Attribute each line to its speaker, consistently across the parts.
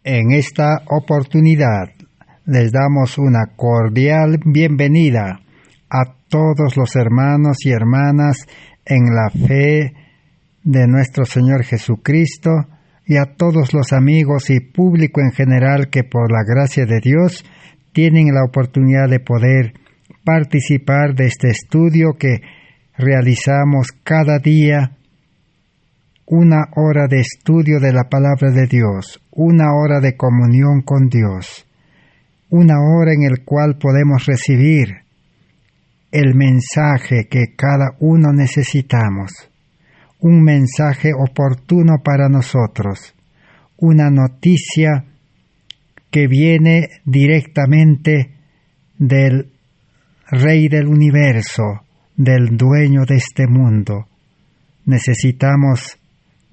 Speaker 1: En esta oportunidad les damos una cordial bienvenida a todos los hermanos y hermanas en la fe de nuestro Señor Jesucristo y a todos los amigos y público en general que por la gracia de Dios tienen la oportunidad de poder participar de este estudio que realizamos cada día. Una hora de estudio de la palabra de Dios, una hora de comunión con Dios, una hora en el cual podemos recibir el mensaje que cada uno necesitamos, un mensaje oportuno para nosotros, una noticia que viene directamente del Rey del universo, del dueño de este mundo. Necesitamos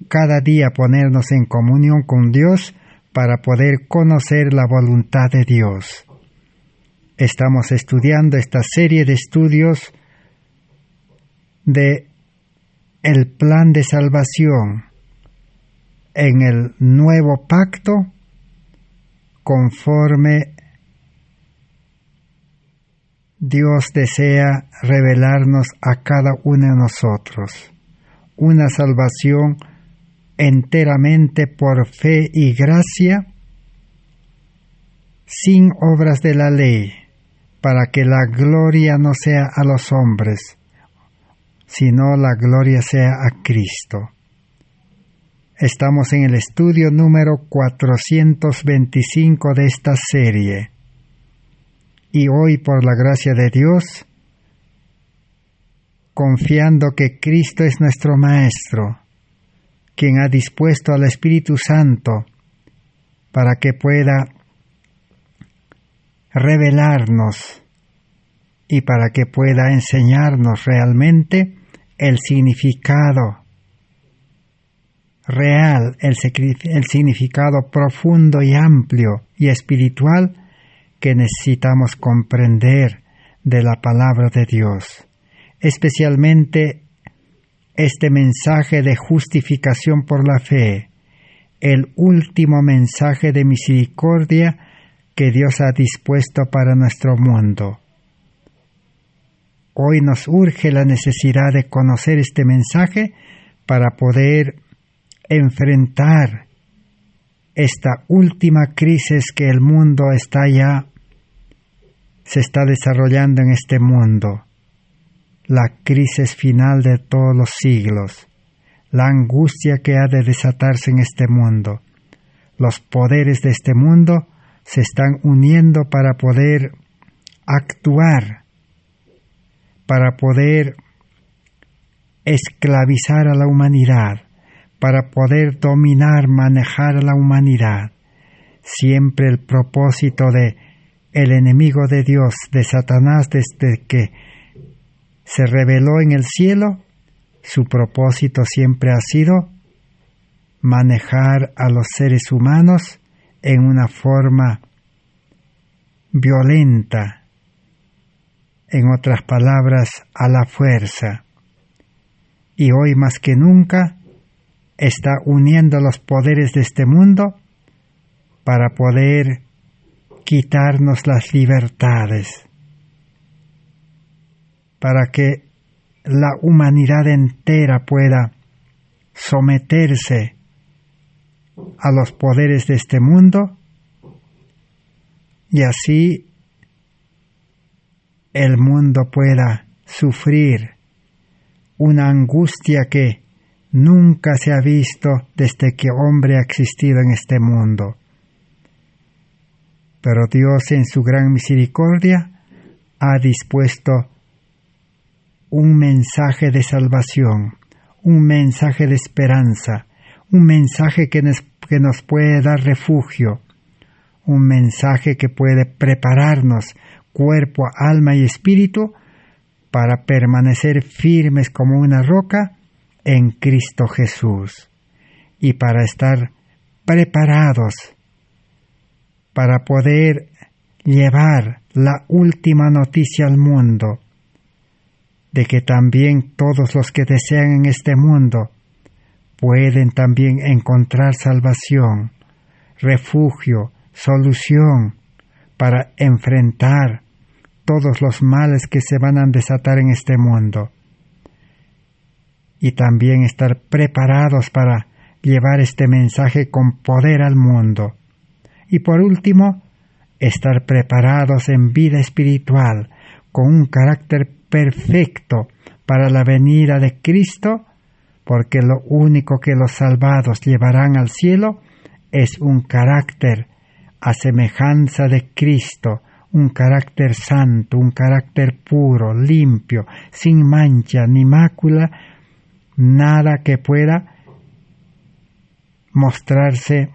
Speaker 1: cada día ponernos en comunión con Dios para poder conocer la voluntad de Dios. Estamos estudiando esta serie de estudios de el plan de salvación en el nuevo pacto conforme Dios desea revelarnos a cada uno de nosotros. Una salvación enteramente por fe y gracia, sin obras de la ley, para que la gloria no sea a los hombres, sino la gloria sea a Cristo. Estamos en el estudio número 425 de esta serie, y hoy por la gracia de Dios, confiando que Cristo es nuestro Maestro, quien ha dispuesto al Espíritu Santo para que pueda revelarnos y para que pueda enseñarnos realmente el significado real, el significado profundo y amplio y espiritual que necesitamos comprender de la palabra de Dios, especialmente este mensaje de justificación por la fe, el último mensaje de misericordia que Dios ha dispuesto para nuestro mundo. Hoy nos urge la necesidad de conocer este mensaje para poder enfrentar esta última crisis que el mundo se está desarrollando en este mundo. La crisis final de todos los siglos, la angustia que ha de desatarse en este mundo. Los poderes de este mundo se están uniendo para poder actuar, para poder esclavizar a la humanidad, para poder dominar, manejar a la humanidad. Siempre el propósito de el enemigo de Dios, de Satanás, desde que se reveló en el cielo, su propósito siempre ha sido manejar a los seres humanos en una forma violenta, en otras palabras, a la fuerza. Y hoy más que nunca está uniendo los poderes de este mundo para poder quitarnos las libertades, para que la humanidad entera pueda someterse a los poderes de este mundo y así el mundo pueda sufrir una angustia que nunca se ha visto desde que hombre ha existido en este mundo. Pero Dios en su gran misericordia ha dispuesto un mensaje de salvación, un mensaje de esperanza, un mensaje que nos puede dar refugio, un mensaje que puede prepararnos cuerpo, alma y espíritu para permanecer firmes como una roca en Cristo Jesús y para estar preparados para poder llevar la última noticia al mundo de que también todos los que desean en este mundo pueden también encontrar salvación, refugio, solución para enfrentar todos los males que se van a desatar en este mundo. Y también estar preparados para llevar este mensaje con poder al mundo. Y por último, estar preparados en vida espiritual, con un carácter perfecto para la venida de Cristo, porque lo único que los salvados llevarán al cielo es un carácter a semejanza de Cristo, un carácter santo, un carácter puro, limpio, sin mancha ni mácula, nada que pueda mostrarse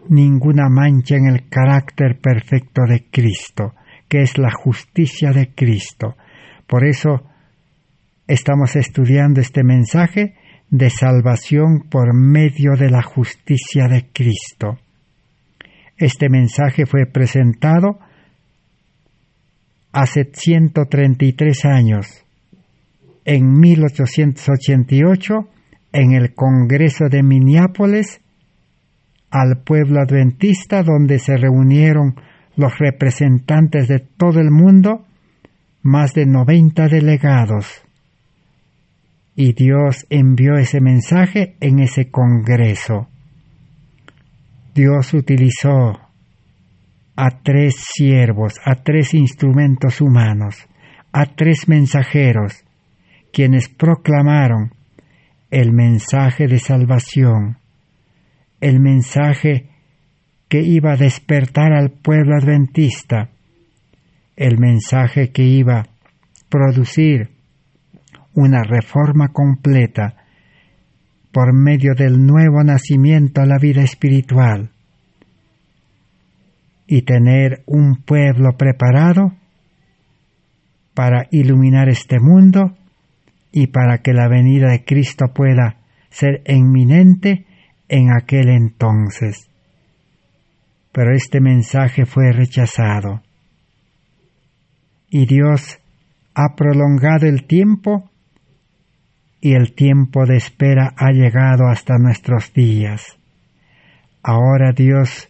Speaker 1: ninguna mancha en el carácter perfecto de Cristo, que es la justicia de Cristo. Por eso estamos estudiando este mensaje de salvación por medio de la justicia de Cristo. Este mensaje fue presentado hace 133 años, en 1888, en el Congreso de Minneapolis, al pueblo adventista, donde se reunieron los representantes de todo el mundo, más de 90 delegados. Y Dios envió ese mensaje en ese congreso. Dios utilizó a 3 siervos, a 3 instrumentos humanos, a 3 mensajeros, quienes proclamaron el mensaje de salvación, el mensaje que iba a despertar al pueblo adventista, el mensaje que iba a producir una reforma completa por medio del nuevo nacimiento a la vida espiritual y tener un pueblo preparado para iluminar este mundo y para que la venida de Cristo pueda ser inminente en aquel entonces. Pero este mensaje fue rechazado y Dios ha prolongado el tiempo y el tiempo de espera ha llegado hasta nuestros días. Ahora Dios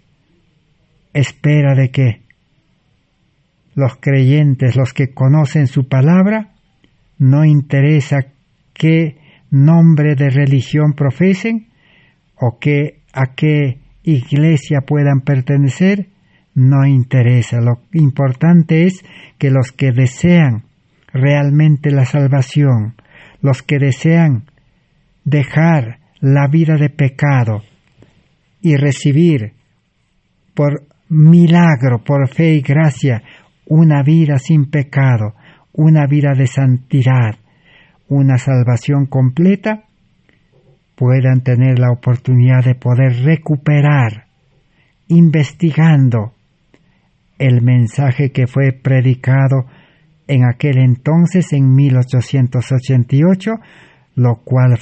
Speaker 1: espera de que los creyentes, los que conocen su palabra, no interesa qué nombre de religión profesen o a qué iglesia puedan pertenecer, no interesa. Lo importante es que los que desean realmente la salvación, los que desean dejar la vida de pecado y recibir por milagro, por fe y gracia, una vida sin pecado, una vida de santidad, una salvación completa, puedan tener la oportunidad de poder recuperar, investigando el mensaje que fue predicado en aquel entonces, en 1888, lo cual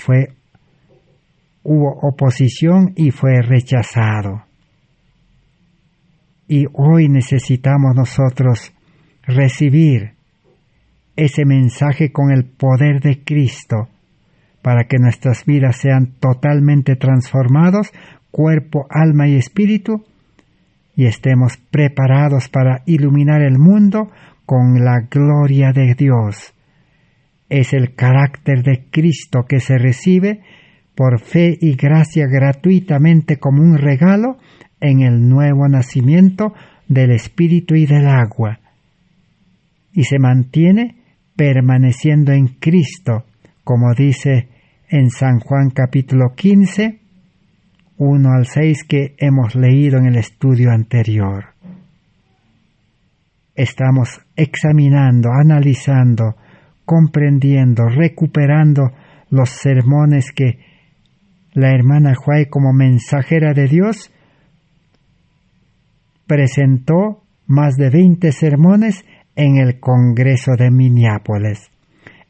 Speaker 1: hubo oposición y fue rechazado. Y hoy necesitamos nosotros recibir ese mensaje con el poder de Cristo, para que nuestras vidas sean totalmente transformados, cuerpo, alma y espíritu, y estemos preparados para iluminar el mundo con la gloria de Dios. Es el carácter de Cristo que se recibe por fe y gracia gratuitamente como un regalo en el nuevo nacimiento del Espíritu y del agua, y se mantiene permaneciendo en Cristo, como dice en San Juan capítulo 15, 1 al 6, que hemos leído en el estudio anterior. Estamos examinando, analizando, comprendiendo, recuperando los sermones que la hermana Huay, como mensajera de Dios, presentó más de 20 sermones en el Congreso de Minneapolis.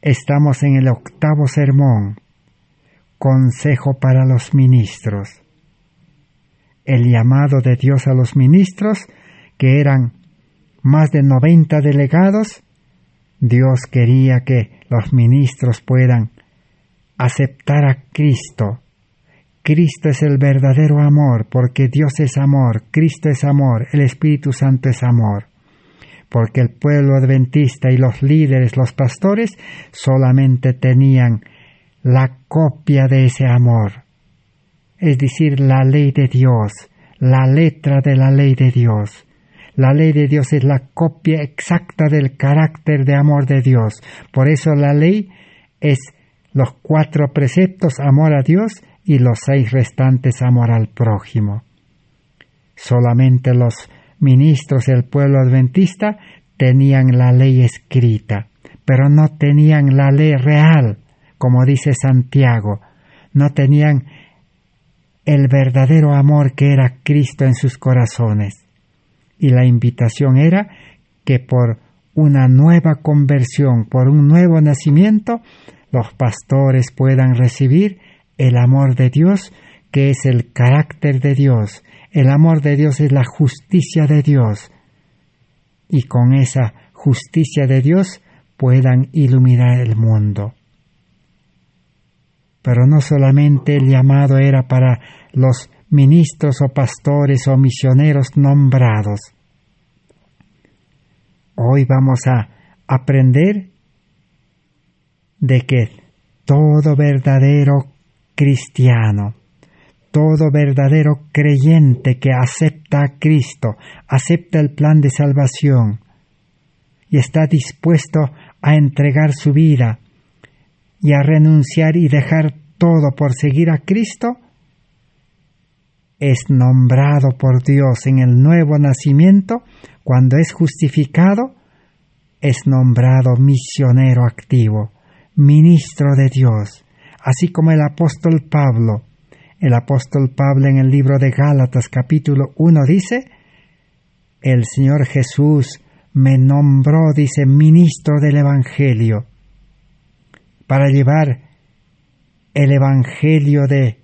Speaker 1: Estamos en el 8º sermón, Consejo para los ministros. El llamado de Dios a los ministros, que eran más de 90 delegados, Dios quería que los ministros puedan aceptar a Cristo, Cristo es el verdadero amor, porque Dios es amor, Cristo es amor, el Espíritu Santo es amor. Porque el pueblo adventista y los líderes, los pastores, solamente tenían la copia de ese amor, es decir, la ley de Dios, la letra de la ley de Dios. La ley de Dios es la copia exacta del carácter de amor de Dios. Por eso la ley es los 4 preceptos, amor a Dios, y los 6 restantes, amor al prójimo. Solamente los ministros del pueblo adventista tenían la ley escrita, pero no tenían la ley real, como dice Santiago. No tenían el verdadero amor que era Cristo en sus corazones. Y la invitación era que por una nueva conversión, por un nuevo nacimiento, los pastores puedan recibir el amor de Dios, que es el carácter de Dios. El amor de Dios es la justicia de Dios. Y con esa justicia de Dios puedan iluminar el mundo. Pero no solamente el llamado era para los ministros o pastores o misioneros nombrados. Hoy vamos a aprender de que todo verdadero cristiano, todo verdadero creyente que acepta a Cristo, acepta el plan de salvación y está dispuesto a entregar su vida y a renunciar y dejar todo por seguir a Cristo, es nombrado por Dios en el nuevo nacimiento. Cuando es justificado, es nombrado misionero activo, ministro de Dios, así como el apóstol Pablo. El apóstol Pablo en el libro de Gálatas capítulo 1 dice, el Señor Jesús me nombró, dice, ministro del Evangelio, para llevar el Evangelio de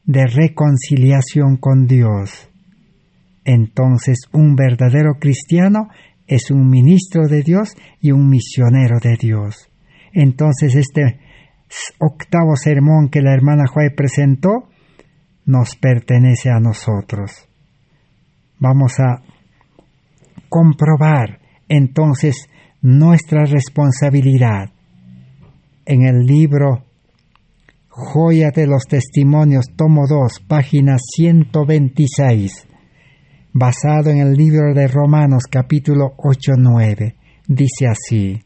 Speaker 1: reconciliación con Dios. Entonces, un verdadero cristiano es un ministro de Dios y un misionero de Dios. Entonces, este 8º sermón que la hermana Joy presentó nos pertenece a nosotros. Vamos a comprobar entonces nuestra responsabilidad. En el libro Joya de los Testimonios, tomo 2, página 126, basado en el libro de Romanos, capítulo 8-9, dice así: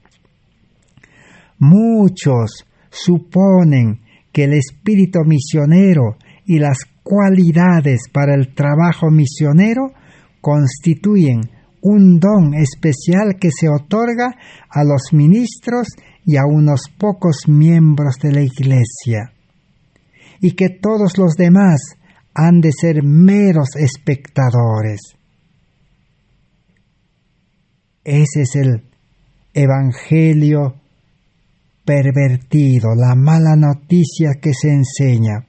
Speaker 1: muchos suponen que el espíritu misionero y las cualidades para el trabajo misionero constituyen un don especial que se otorga a los ministros y a unos pocos miembros de la Iglesia, y que todos los demás han de ser meros espectadores. Ese es el evangelio pervertido, la mala noticia que se enseña,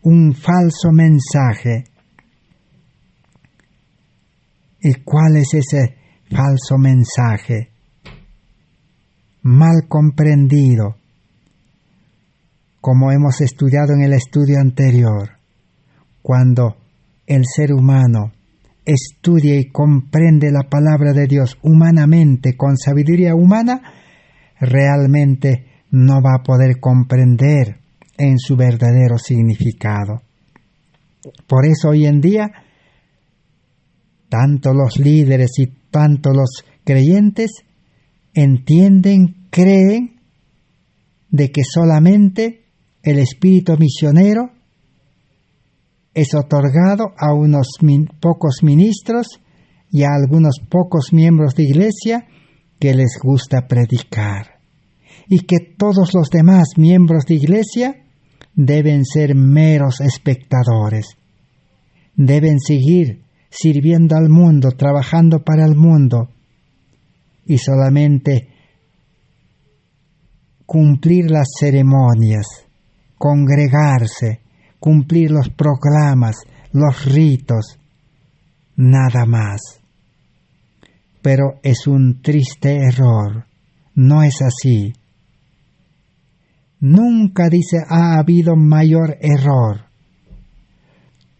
Speaker 1: un falso mensaje. ¿Y cuál es ese falso mensaje? Mal comprendido, como hemos estudiado en el estudio anterior. Cuando el ser humano estudia y comprende la palabra de Dios humanamente, con sabiduría humana, realmente no va a poder comprender en su verdadero significado. Por eso hoy en día, tanto los líderes y tanto los creyentes entienden, creen de que solamente el espíritu misionero es otorgado a unos pocos ministros y a algunos pocos miembros de iglesia que les gusta predicar, y que todos los demás miembros de iglesia deben ser meros espectadores, deben seguir sirviendo al mundo, trabajando para el mundo, y solamente cumplir las ceremonias, congregarse, cumplir los proclamas, los ritos, nada más. Pero es un triste error, no es así. Nunca, dice, ha habido mayor error.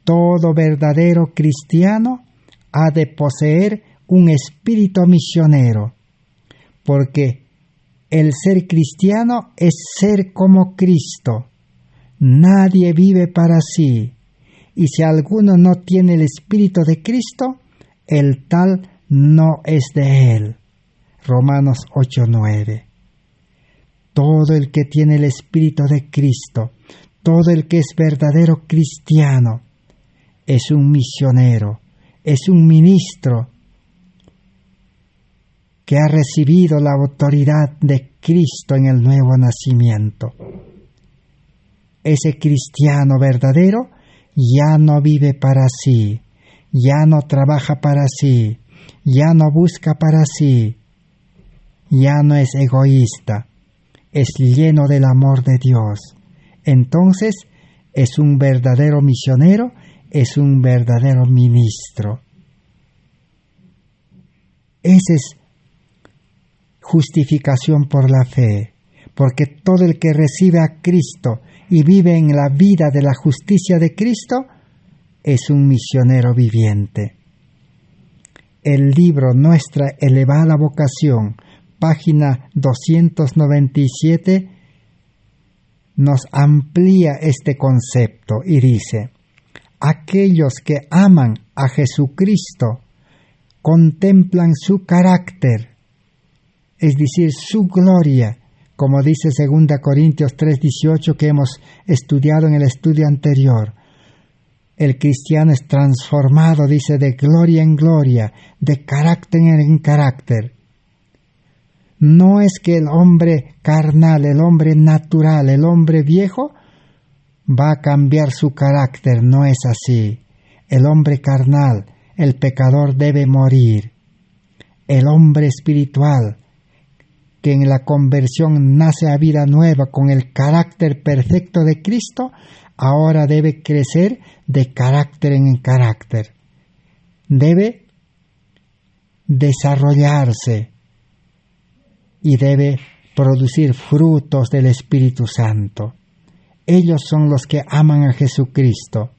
Speaker 1: Todo verdadero cristiano ha de poseer un espíritu misionero, porque el ser cristiano es ser como Cristo. Nadie vive para sí, y si alguno no tiene el espíritu de Cristo, el tal no es de él. Romanos 8:9. Todo el que tiene el espíritu de Cristo, todo el que es verdadero cristiano, es un misionero, es un ministro que ha recibido la autoridad de Cristo en el nuevo nacimiento. Ese cristiano verdadero ya no vive para sí, ya no trabaja para sí, ya no busca para sí, ya no es egoísta, es lleno del amor de Dios. Entonces es un verdadero misionero, es un verdadero ministro. Esa es justificación por la fe, porque todo el que recibe a Cristo y vive en la vida de la justicia de Cristo es un misionero viviente. El libro Nuestra elevada vocación, página 297, nos amplía este concepto y dice: aquellos que aman a Jesucristo contemplan su carácter, es decir, su gloria, como dice 2 Corintios 3:18 que hemos estudiado en el estudio anterior. El cristiano es transformado, dice, de gloria en gloria, de carácter en carácter. No es que el hombre carnal, el hombre natural, el hombre viejo va a cambiar su carácter, no es así. El hombre carnal, el pecador, debe morir. El hombre espiritual, que en la conversión nace a vida nueva con el carácter perfecto de Cristo, ahora debe crecer de carácter en carácter. Debe desarrollarse y debe producir frutos del Espíritu Santo. Ellos son los que aman a Jesucristo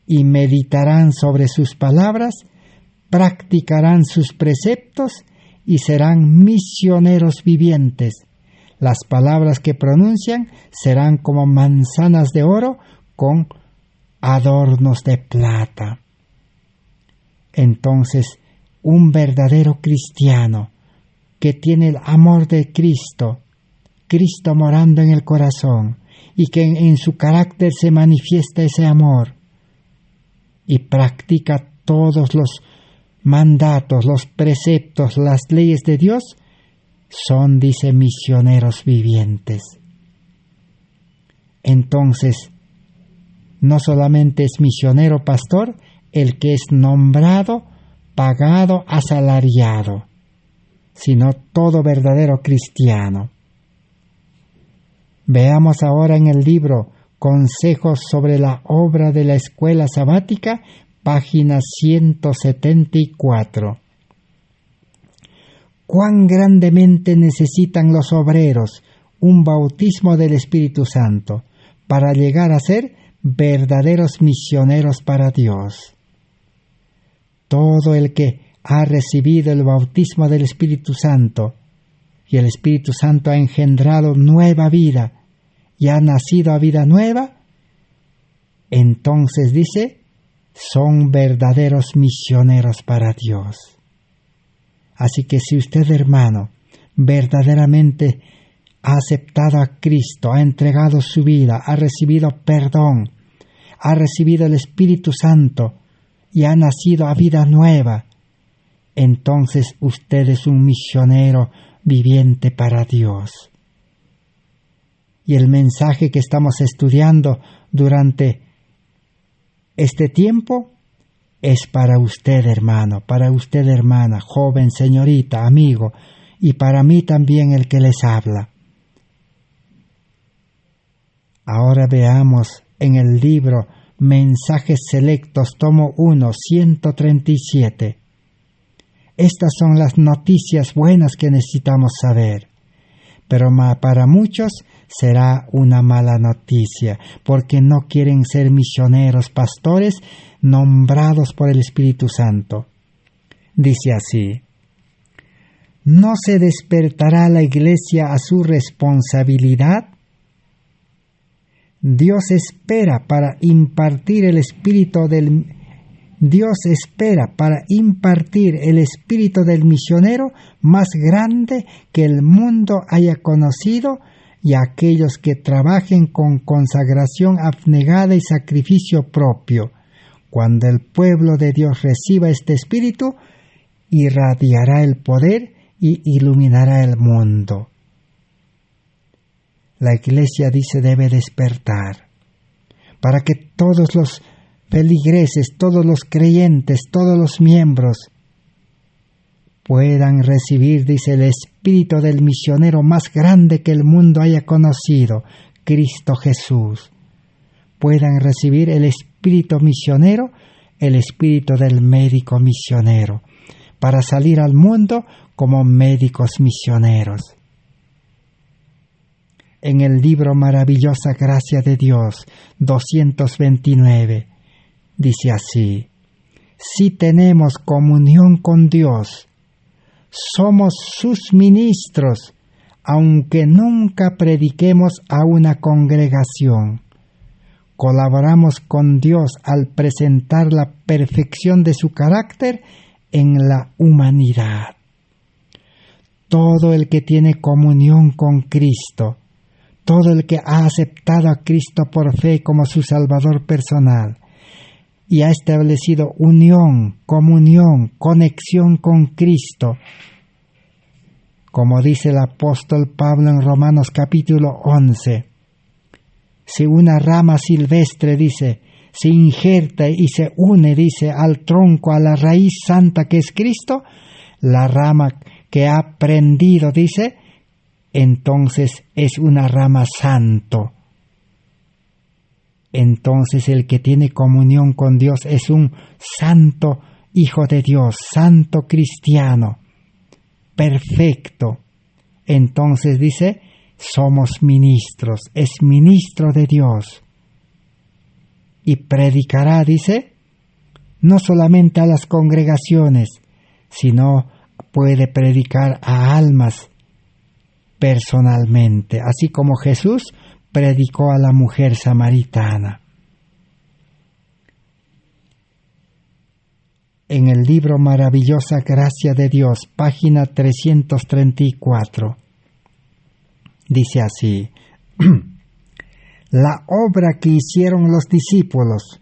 Speaker 1: y meditarán sobre sus palabras, practicarán sus preceptos y serán misioneros vivientes. Las palabras que pronuncian serán como manzanas de oro con adornos de plata. Entonces, un verdadero cristiano que tiene el amor de Cristo, Cristo morando en el corazón, y que en su carácter se manifiesta ese amor, y practica todos los mandatos, los preceptos, las leyes de Dios, son, dice, misioneros vivientes. Entonces, no solamente es misionero pastor el que es nombrado, pagado, asalariado, sino todo verdadero cristiano. Veamos ahora en el libro Consejos sobre la obra de la escuela sabática, página 174. Cuán grandemente necesitan los obreros un bautismo del Espíritu Santo para llegar a ser verdaderos misioneros para Dios. Todo el que ha recibido el bautismo del Espíritu Santo y el Espíritu Santo ha engendrado nueva vida y ha nacido a vida nueva, entonces dice, son verdaderos misioneros para Dios. Así que si usted, hermano, verdaderamente ha aceptado a Cristo, ha entregado su vida, ha recibido perdón, ha recibido el Espíritu Santo y ha nacido a vida nueva, entonces usted es un misionero viviente para Dios. Y el mensaje que estamos estudiando durante este tiempo es para usted, hermano, para usted, hermana, joven, señorita, amigo, y para mí también el que les habla. Ahora veamos en el libro Mensajes Selectos, tomo 1, 137. Estas son las noticias buenas que necesitamos saber, pero para muchos será una mala noticia, porque no quieren ser misioneros, pastores nombrados por el Espíritu Santo. Dice así: ¿no se despertará la Iglesia a su responsabilidad? Dios espera para impartir el espíritu del misionero más grande que el mundo haya conocido, y a aquellos que trabajen con consagración abnegada y sacrificio propio. Cuando el pueblo de Dios reciba este espíritu, irradiará el poder y iluminará el mundo. La Iglesia, dice, debe despertar para que todos los feligreses, todos los creyentes, todos los miembros puedan recibir, dice, el espíritu del misionero más grande que el mundo haya conocido, Cristo Jesús. Puedan recibir el espíritu misionero, el espíritu del médico misionero, para salir al mundo como médicos misioneros. En el libro Maravillosa Gracia de Dios, 229, dice así: si tenemos comunión con Dios, somos sus ministros, aunque nunca prediquemos a una congregación. Colaboramos con Dios al presentar la perfección de su carácter en la humanidad. Todo el que tiene comunión con Cristo, todo el que ha aceptado a Cristo por fe como su Salvador personal y ha establecido unión, comunión, conexión con Cristo, como dice el apóstol Pablo en Romanos capítulo 11, si una rama silvestre, dice, se injerta y se une, dice, al tronco, a la raíz santa que es Cristo, la rama que ha prendido, dice, entonces es una rama santo. Entonces el que tiene comunión con Dios es un santo hijo de Dios, santo cristiano, perfecto. Entonces dice, somos ministros, es ministro de Dios. Y predicará, dice, no solamente a las congregaciones, sino puede predicar a almas personalmente, así como Jesús predicó a la mujer samaritana. En el libro Maravillosa Gracia de Dios, página 334, dice así: la obra que hicieron los discípulos,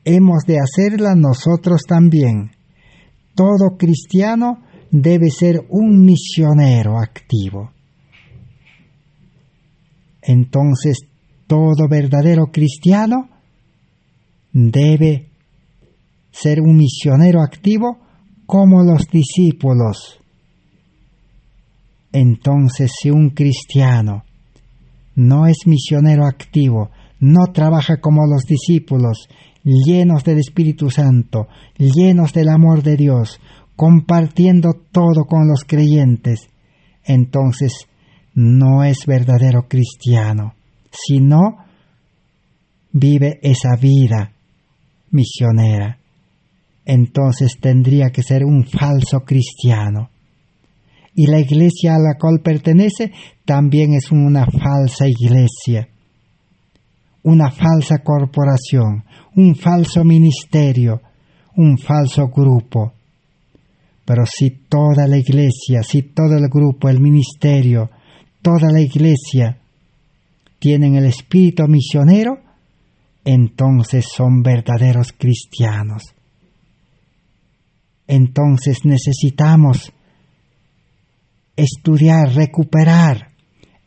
Speaker 1: hemos de hacerla nosotros también. Todo cristiano debe ser un misionero activo. Entonces, todo verdadero cristiano debe ser un misionero activo como los discípulos. Entonces, si un cristiano no es misionero activo, no trabaja como los discípulos, llenos del Espíritu Santo, llenos del amor de Dios, compartiendo todo con los creyentes, entonces no es verdadero cristiano, sino vive esa vida misionera. Entonces tendría que ser un falso cristiano. Y la iglesia a la cual pertenece también es una falsa iglesia, una falsa corporación, un falso ministerio, un falso grupo. Pero si toda la iglesia, si todo el grupo, el ministerio, toda la iglesia tienen el espíritu misionero, entonces son verdaderos cristianos. Entonces necesitamos estudiar, recuperar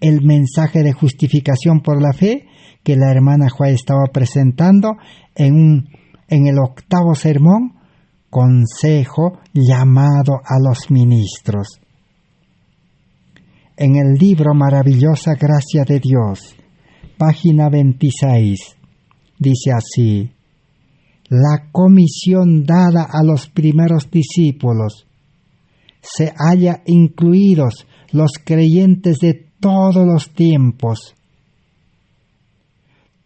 Speaker 1: el mensaje de justificación por la fe que la hermana Juá estaba presentando en el 8º sermón, consejo llamado a los ministros. En el libro Maravillosa Gracia de Dios, página 26, dice así: la comisión dada a los primeros discípulos se halla incluidos los creyentes de todos los tiempos,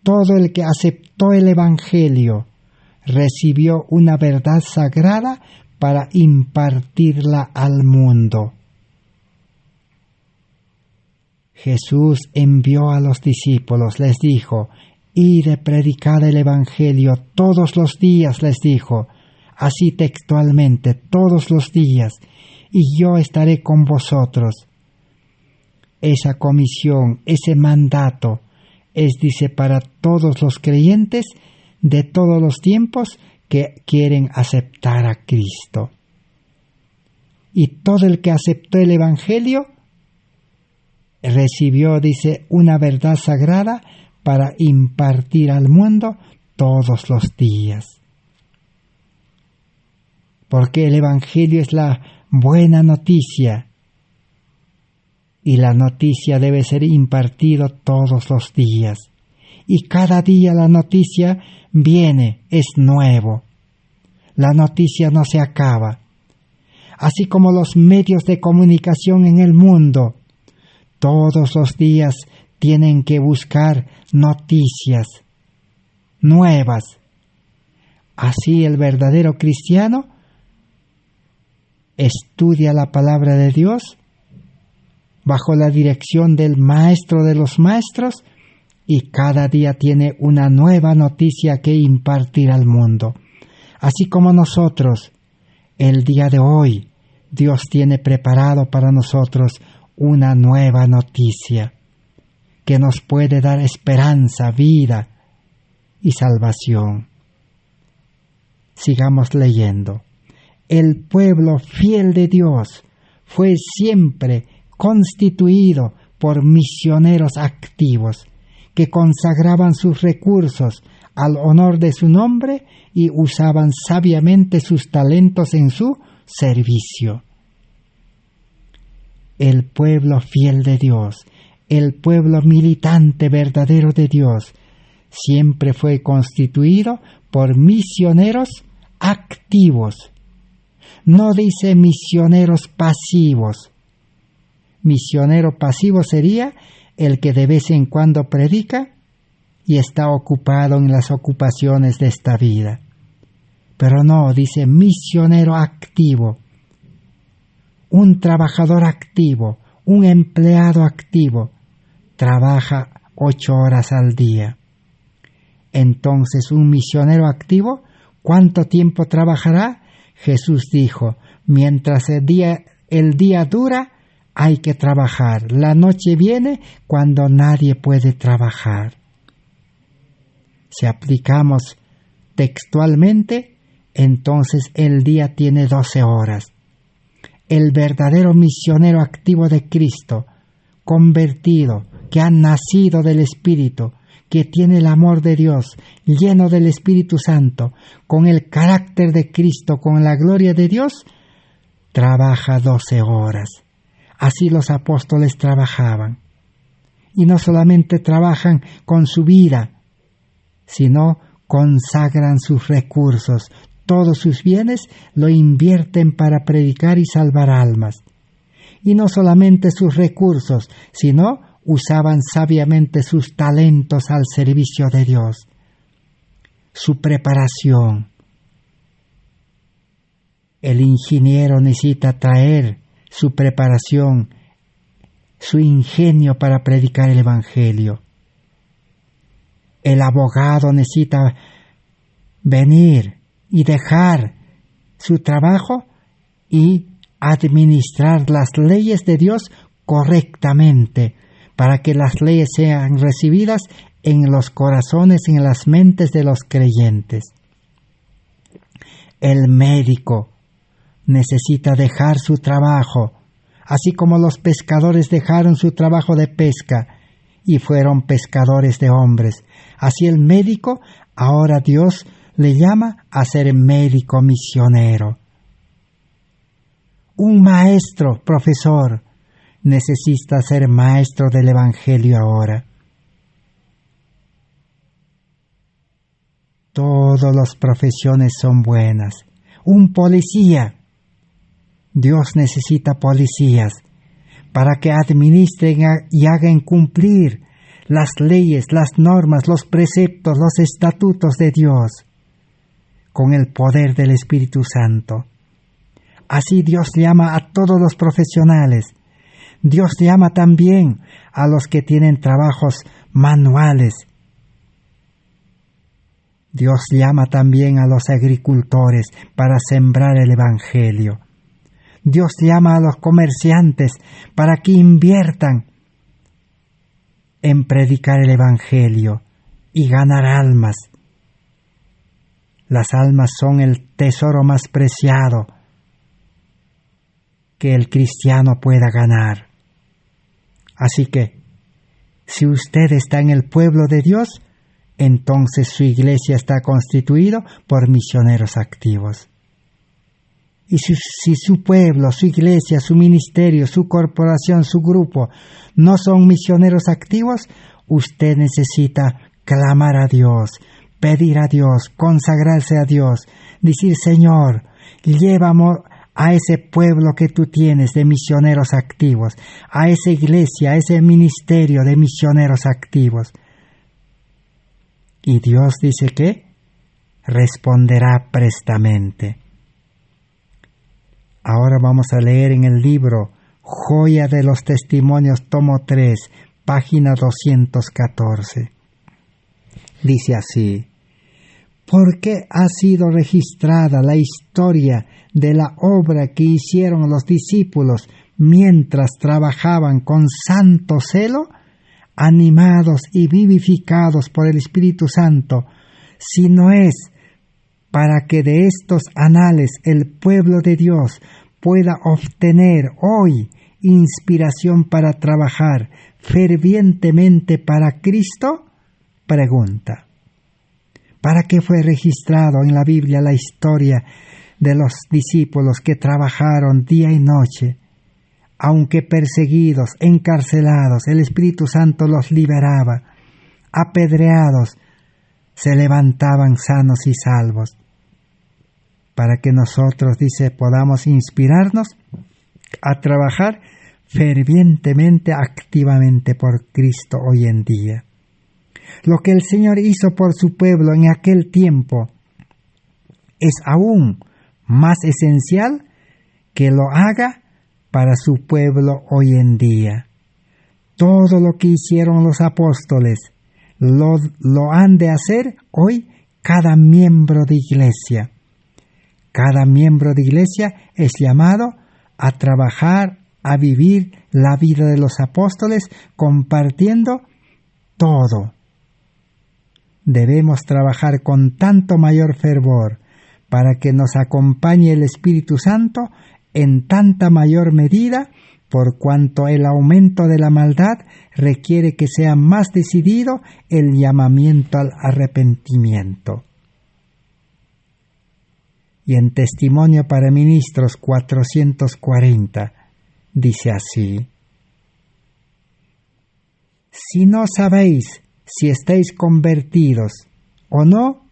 Speaker 1: todo el que aceptó el Evangelio recibió una verdad sagrada para impartirla al mundo. Jesús envió a los discípulos, les dijo: id y predicad el Evangelio todos los días, les dijo, así textualmente, todos los días, y yo estaré con vosotros. Esa comisión, ese mandato, dice, para todos los creyentes de todos los tiempos que quieren aceptar a Cristo. Y todo el que aceptó el Evangelio recibió, dice, una verdad sagrada para impartir al mundo todos los días. Porque el Evangelio es la buena noticia, y la noticia debe ser impartida todos los días. Y cada día la noticia viene, es nuevo. La noticia no se acaba. Así como los medios de comunicación en el mundo, todos los días tienen que buscar noticias nuevas. Así el verdadero cristiano estudia la palabra de Dios bajo la dirección del Maestro de los Maestros, y cada día tiene una nueva noticia que impartir al mundo. Así como nosotros, el día de hoy, Dios tiene preparado para nosotros una nueva noticia que nos puede dar esperanza, vida y salvación. Sigamos leyendo. El pueblo fiel de Dios fue siempre constituido por misioneros activos que consagraban sus recursos al honor de su nombre y usaban sabiamente sus talentos en su servicio. El pueblo fiel de Dios, el pueblo militante verdadero de Dios, siempre fue constituido por misioneros activos. No dice misioneros pasivos. Misionero pasivo sería el que de vez en cuando predica y está ocupado en las ocupaciones de esta vida. Pero no, dice misionero activo. Un trabajador activo, un empleado activo, trabaja 8 horas al día. Entonces, un misionero activo, ¿cuánto tiempo trabajará? Jesús dijo, mientras el día dura, hay que trabajar. La noche viene cuando nadie puede trabajar. Si aplicamos textualmente, entonces el día tiene 12 horas. El verdadero misionero activo de Cristo, convertido, que ha nacido del Espíritu, que tiene el amor de Dios, lleno del Espíritu Santo, con el carácter de Cristo, con la gloria de Dios, trabaja 12 horas. Así los apóstoles trabajaban. Y no solamente trabajan con su vida, sino consagran sus recursos. Todos sus bienes lo invierten para predicar y salvar almas. Y no solamente sus recursos, sino usaban sabiamente sus talentos al servicio de Dios. Su preparación. El ingeniero necesita traer su preparación, su ingenio para predicar el Evangelio. El abogado necesita venir y dejar su trabajo y administrar las leyes de Dios correctamente, para que las leyes sean recibidas en los corazones, en las mentes de los creyentes. El médico necesita dejar su trabajo, así como los pescadores dejaron su trabajo de pesca y fueron pescadores de hombres. Así el médico, ahora Dios le llama a ser médico misionero. Un maestro, profesor, necesita ser maestro del Evangelio ahora. Todas las profesiones son buenas. Un policía. Dios necesita policías para que administren y hagan cumplir las leyes, las normas, los preceptos, los estatutos de Dios con el poder del Espíritu Santo. Así Dios llama a todos los profesionales. Dios llama también a los que tienen trabajos manuales. Dios llama también a los agricultores para sembrar el Evangelio. Dios llama a los comerciantes para que inviertan en predicar el Evangelio y ganar almas. Las almas son el tesoro más preciado que el cristiano pueda ganar. Así que, si usted está en el pueblo de Dios, entonces su iglesia está constituida por misioneros activos. Y si su pueblo, su iglesia, su ministerio, su corporación, su grupo no son misioneros activos, usted necesita clamar a Dios, pedir a Dios, consagrarse a Dios, decir: Señor, llévame a ese pueblo que tú tienes de misioneros activos, a esa iglesia, a ese ministerio de misioneros activos. Y Dios dice que responderá prestamente. Ahora vamos a leer en el libro Joya de los Testimonios, tomo 3, página 214. Dice así: ¿por qué ha sido registrada la historia de la obra que hicieron los discípulos mientras trabajaban con santo celo, animados y vivificados por el Espíritu Santo, si no es para que de estos anales el pueblo de Dios pueda obtener hoy inspiración para trabajar fervientemente para Cristo? Pregunta: ¿para qué fue registrado en la Biblia la historia de los discípulos que trabajaron día y noche? Aunque perseguidos, encarcelados, el Espíritu Santo los liberaba. Apedreados, se levantaban sanos y salvos. Para que nosotros, dice, podamos inspirarnos a trabajar fervientemente, activamente por Cristo hoy en día. Lo que el Señor hizo por su pueblo en aquel tiempo es aún más esencial que lo haga para su pueblo hoy en día. Todo lo que hicieron los apóstoles lo han de hacer hoy cada miembro de iglesia. Cada miembro de iglesia es llamado a trabajar, a vivir la vida de los apóstoles compartiendo todo. Debemos trabajar con tanto mayor fervor para que nos acompañe el Espíritu Santo en tanta mayor medida, por cuanto el aumento de la maldad requiere que sea más decidido el llamamiento al arrepentimiento. Y en Testimonio para Ministros 440 dice así: si no sabéis si estáis convertidos o no,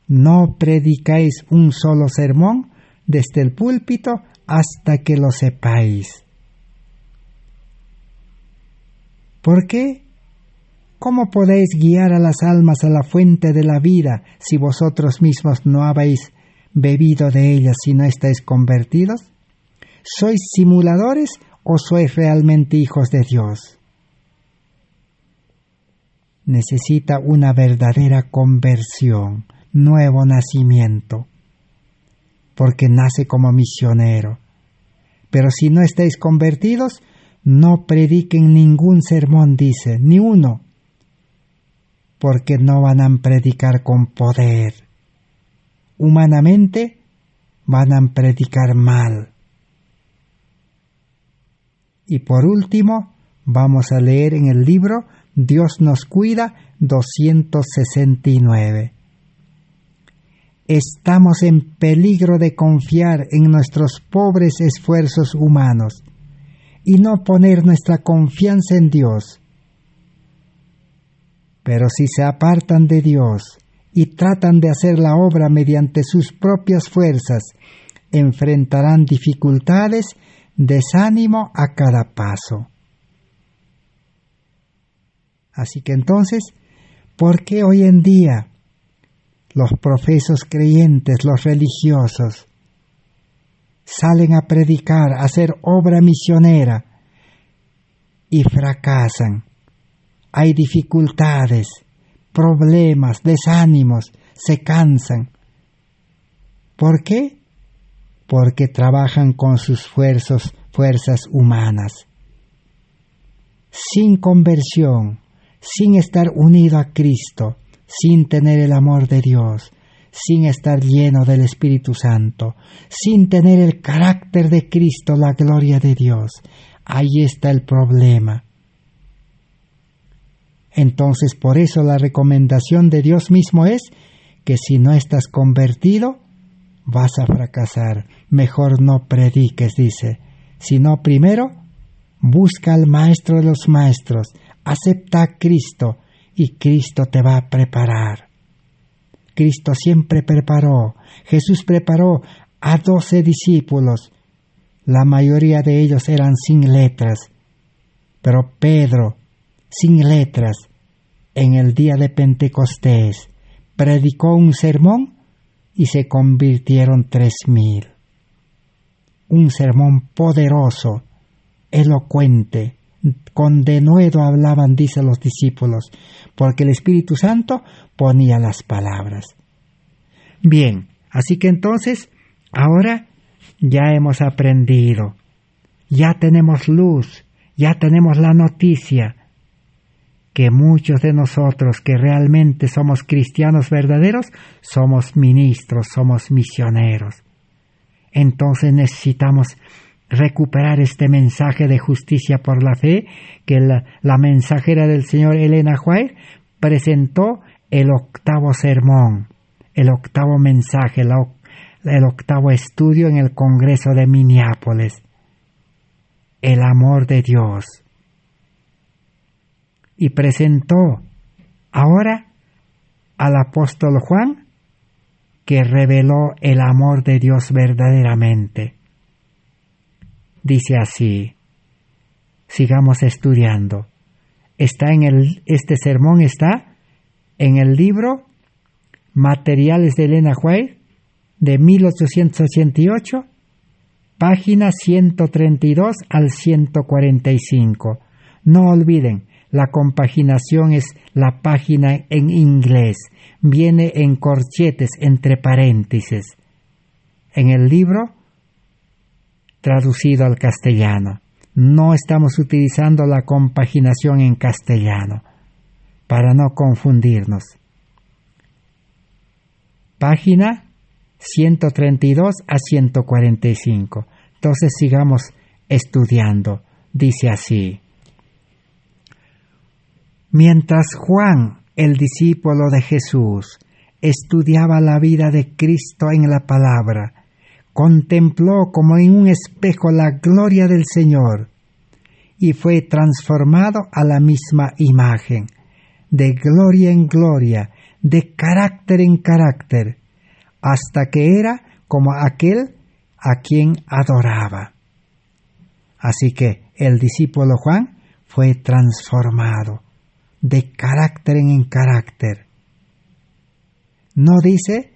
Speaker 1: no predicáis un solo sermón desde el púlpito hasta que lo sepáis. ¿Por qué? ¿Cómo podéis guiar a las almas a la fuente de la vida si vosotros mismos no habéis bebido de ella, si no estáis convertidos? ¿Sois simuladores o sois realmente hijos de Dios? Necesita una verdadera conversión, nuevo nacimiento, porque nace como misionero. Pero si no estáis convertidos, no prediquen ningún sermón, dice, ni uno, porque no van a predicar con poder. Humanamente van a predicar mal. Y por último, vamos a leer en el libro Dios nos cuida 269. Estamos en peligro de confiar en nuestros pobres esfuerzos humanos y no poner nuestra confianza en Dios. Pero si se apartan de Dios y tratan de hacer la obra mediante sus propias fuerzas, enfrentarán Así que entonces, ¿por qué hoy en día los profesos creyentes, los religiosos, salen a predicar, a hacer obra misionera y fracasan? Hay dificultades, problemas, desánimos, se cansan. ¿Por qué? Porque trabajan con sus fuerzas humanas. Sin conversión, sin estar unido a Cristo, sin tener el amor de Dios, sin estar lleno del Espíritu Santo, sin tener el carácter de Cristo, la gloria de Dios. Ahí está el problema. Entonces, por eso la recomendación de Dios mismo es que si no estás convertido, vas a fracasar. Mejor no prediques, dice, sino primero busca al Maestro de los Maestros, acepta a Cristo y Cristo te va a preparar. Cristo siempre preparó. Jesús preparó a 12 discípulos. La mayoría de ellos eran sin letras, pero Pedro, sin letras, en el día de Pentecostés, predicó un sermón y se convirtieron 3,000. Un sermón poderoso, elocuente, con denuedo hablaban, dice los discípulos, porque el Espíritu Santo ponía las palabras. Bien, así que entonces, ahora ya hemos aprendido, ya tenemos luz, ya tenemos la noticia, que muchos de nosotros que realmente somos cristianos verdaderos, somos ministros, somos misioneros. Entonces necesitamos recuperar este mensaje de justicia por la fe que la mensajera del Señor Elena White presentó el 8º sermón, el 8º mensaje, el 8º estudio en el Congreso de Minneapolis. El amor de Dios. Y presentó ahora al apóstol Juan, que reveló el amor de Dios verdaderamente. Dice así, sigamos estudiando. Este sermón está en el libro Materiales de Elena White de 1888, páginas 132 al 145. No olviden, la compaginación es la página en inglés. Viene en corchetes, entre paréntesis. En el libro, traducido al castellano. No estamos utilizando la compaginación en castellano, para no confundirnos. Página 132 a 145. Entonces sigamos estudiando. Dice así. Mientras Juan, el discípulo de Jesús, estudiaba la vida de Cristo en la palabra, contempló como en un espejo la gloria del Señor y fue transformado a la misma imagen, de gloria en gloria, de carácter en carácter, hasta que era como aquel a quien adoraba. Así que el discípulo Juan fue transformado de carácter en carácter. No dice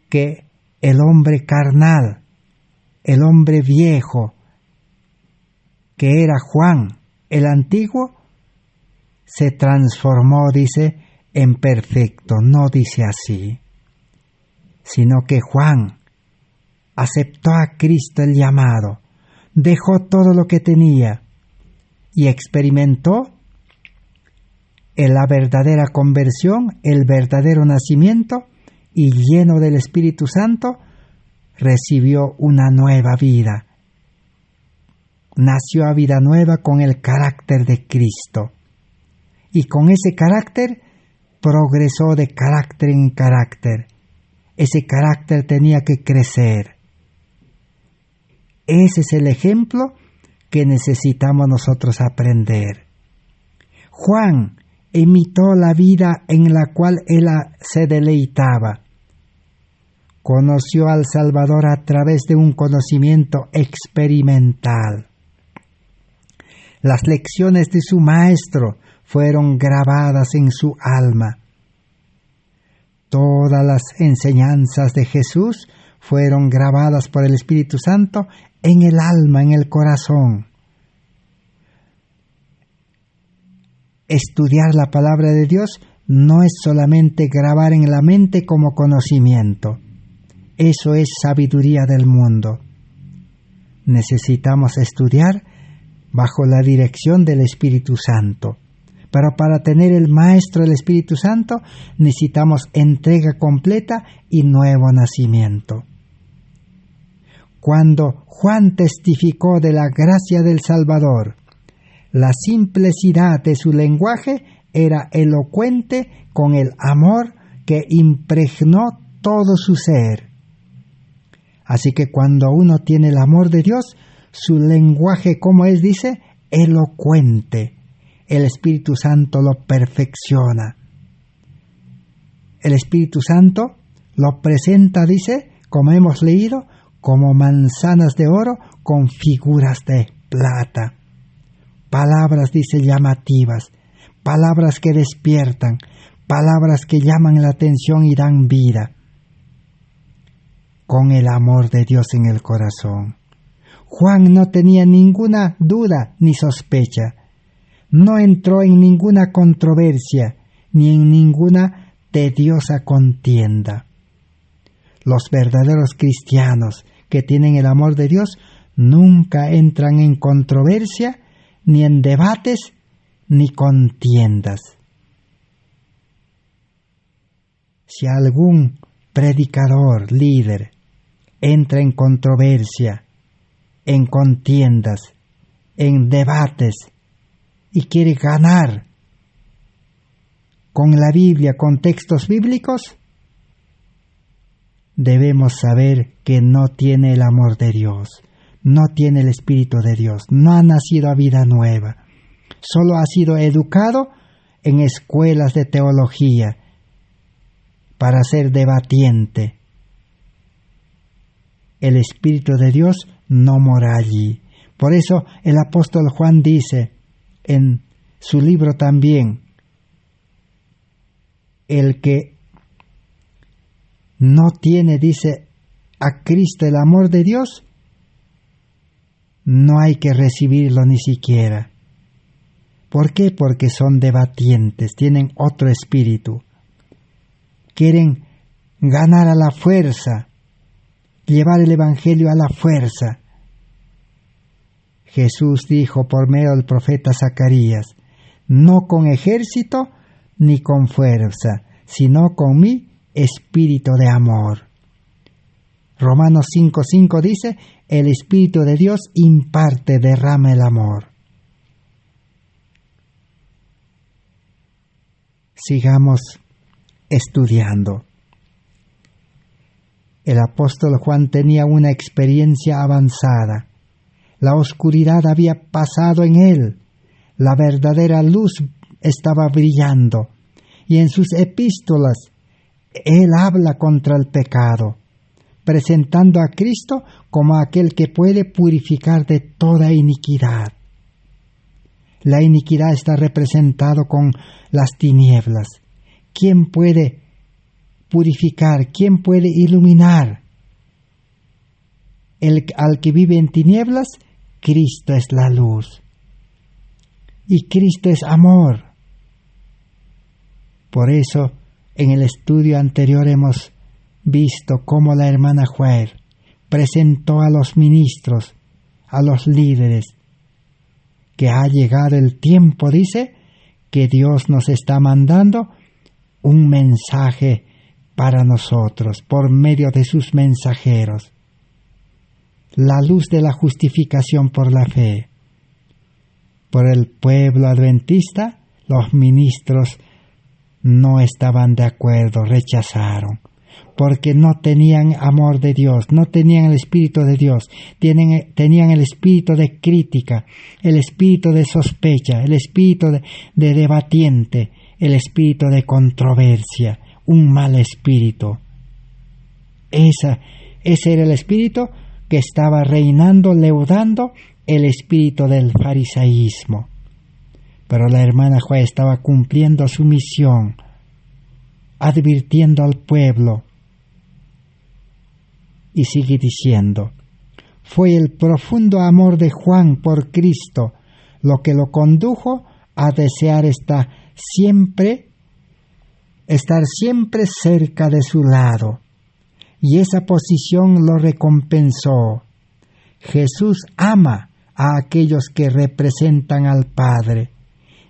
Speaker 1: que el hombre carnal, el hombre viejo, que era Juan, el antiguo, se transformó, dice, en perfecto. No dice así, sino que Juan aceptó a Cristo el llamado, dejó todo lo que tenía y experimentó la verdadera conversión, el verdadero nacimiento, y lleno del Espíritu Santo, recibió una nueva vida. Nació a vida nueva con el carácter de Cristo. Y con ese carácter progresó de carácter en carácter. Ese carácter tenía que crecer. Ese es el ejemplo que necesitamos nosotros aprender. Juan imitó la vida en la cual él se deleitaba. Conoció al Salvador a través de un conocimiento experimental. Las lecciones de su maestro fueron grabadas en su alma. Todas las enseñanzas de Jesús fueron grabadas por el Espíritu Santo en el alma, en el corazón. Estudiar la palabra de Dios no es solamente grabar en la mente como conocimiento. Eso es sabiduría del mundo. Necesitamos estudiar bajo la dirección del Espíritu Santo. Pero para tener el Maestro, el Espíritu Santo, necesitamos entrega completa y nuevo nacimiento. Cuando Juan testificó de la gracia del Salvador, la simplicidad de su lenguaje era elocuente con el amor que impregnó todo su ser. Así que cuando uno tiene el amor de Dios, su lenguaje, como él dice, elocuente. El Espíritu Santo lo perfecciona. El Espíritu Santo lo presenta, dice, como hemos leído, como manzanas de oro con figuras de plata. Palabras, dice, llamativas, palabras que despiertan, palabras que llaman la atención y dan vida, con el amor de Dios en el corazón. Juan no tenía ninguna duda ni sospecha, no entró en ninguna controversia ni en ninguna tediosa contienda. Los verdaderos cristianos que tienen el amor de Dios nunca entran en controversia, ni en debates, ni contiendas. Si algún predicador, líder, entra en controversia, en contiendas, en debates, y quiere ganar con la Biblia, con textos bíblicos, debemos saber que no tiene el amor de Dios, no tiene el Espíritu de Dios, no ha nacido a vida nueva, solo ha sido educado en escuelas de teología para ser debatiente. El Espíritu de Dios no mora allí. Por eso el apóstol Juan dice en su libro también, el que no tiene, dice, a Cristo el amor de Dios, no hay que recibirlo ni siquiera. ¿Por qué? Porque son debatientes, tienen otro espíritu. Quieren ganar a la fuerza, llevar el Evangelio a la fuerza. Jesús dijo por medio del profeta Zacarías, no con ejército ni con fuerza, sino con mi espíritu de amor. Romanos 5:5 dice, el Espíritu de Dios imparte, derrama el amor. Sigamos estudiando. El apóstol Juan tenía una experiencia avanzada. La oscuridad había pasado en él. La verdadera luz estaba brillando. Y en sus epístolas él habla contra el pecado, presentando a Cristo como aquel que puede purificar de toda iniquidad. La iniquidad está representado con las tinieblas. ¿Quién puede purificar? ¿Quién puede iluminar? Al que vive en tinieblas, Cristo es la luz. Y Cristo es amor. Por eso, en el estudio anterior hemos visto cómo la hermana Juer presentó a los ministros, a los líderes, que ha llegado el tiempo, dice, que Dios nos está mandando un mensaje para nosotros por medio de sus mensajeros. La luz de la justificación por la fe. Por el pueblo adventista, los ministros no estaban de acuerdo, rechazaron, porque no tenían amor de Dios, no tenían el Espíritu de Dios, tenían el espíritu de crítica, el espíritu de sospecha, el espíritu de debatiente, el espíritu de controversia, un mal espíritu. Ese era el espíritu que estaba reinando, leudando el espíritu del farisaísmo. Pero la hermana Juá estaba cumpliendo su misión, advirtiendo al pueblo. Y sigue diciendo: fue el profundo amor de Juan por Cristo lo que lo condujo a desear estar siempre cerca de su lado, y esa posición lo recompensó. Jesús ama a aquellos que representan al Padre,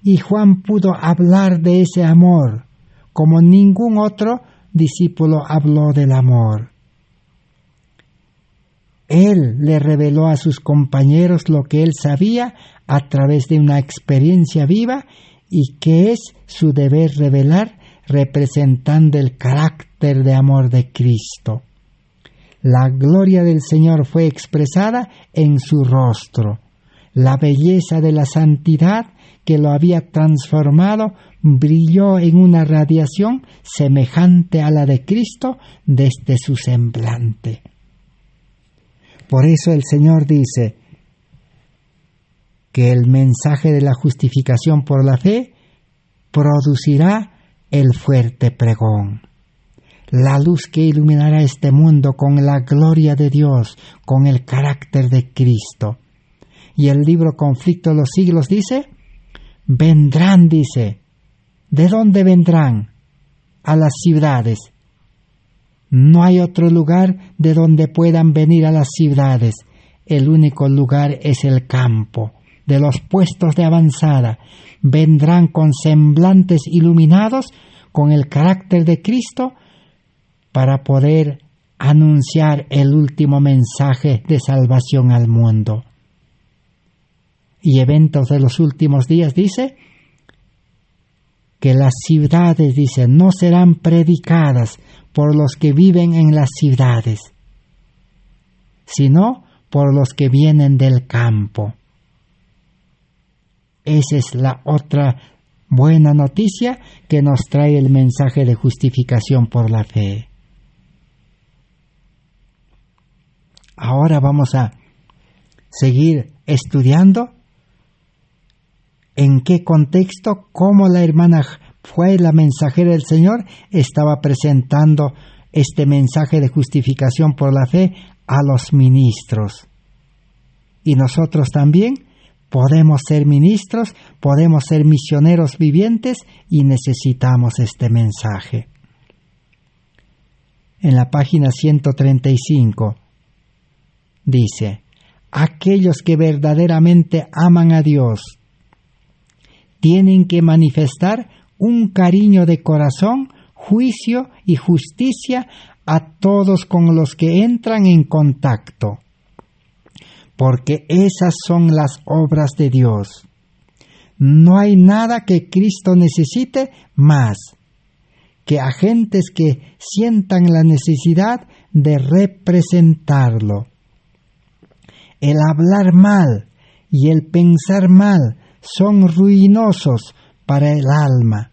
Speaker 1: y Juan pudo hablar de ese amor como ningún otro discípulo habló del amor. Él le reveló a sus compañeros lo que él sabía a través de una experiencia viva y que es su deber revelar representando el carácter de amor de Cristo. La gloria del Señor fue expresada en su rostro. La belleza de la santidad que lo había transformado brilló en una radiación semejante a la de Cristo desde su semblante. Por eso el Señor dice que el mensaje de la justificación por la fe producirá el fuerte pregón. La luz que iluminará este mundo con la gloria de Dios, con el carácter de Cristo. Y el libro Conflicto de los Siglos dice, vendrán, dice. ¿De dónde vendrán? A las ciudades. No hay otro lugar de donde puedan venir a las ciudades. El único lugar es el campo. De los puestos de avanzada vendrán con semblantes iluminados con el carácter de Cristo para poder anunciar el último mensaje de salvación al mundo. Y eventos de los últimos días dice que las ciudades, dice, no serán predicadas por los que viven en las ciudades, sino por los que vienen del campo. Esa es la otra buena noticia que nos trae el mensaje de justificación por la fe. Ahora vamos a seguir estudiando en qué contexto, cómo la hermana fue la mensajera del Señor, estaba presentando este mensaje de justificación por la fe a los ministros. Y nosotros también podemos ser ministros, podemos ser misioneros vivientes y necesitamos este mensaje. En la página 135 dice: aquellos que verdaderamente aman a Dios tienen que manifestar un cariño de corazón, juicio y justicia a todos con los que entran en contacto, porque esas son las obras de Dios. No hay nada que Cristo necesite más que agentes que sientan la necesidad de representarlo. El hablar mal y el pensar mal son ruinosos para el alma.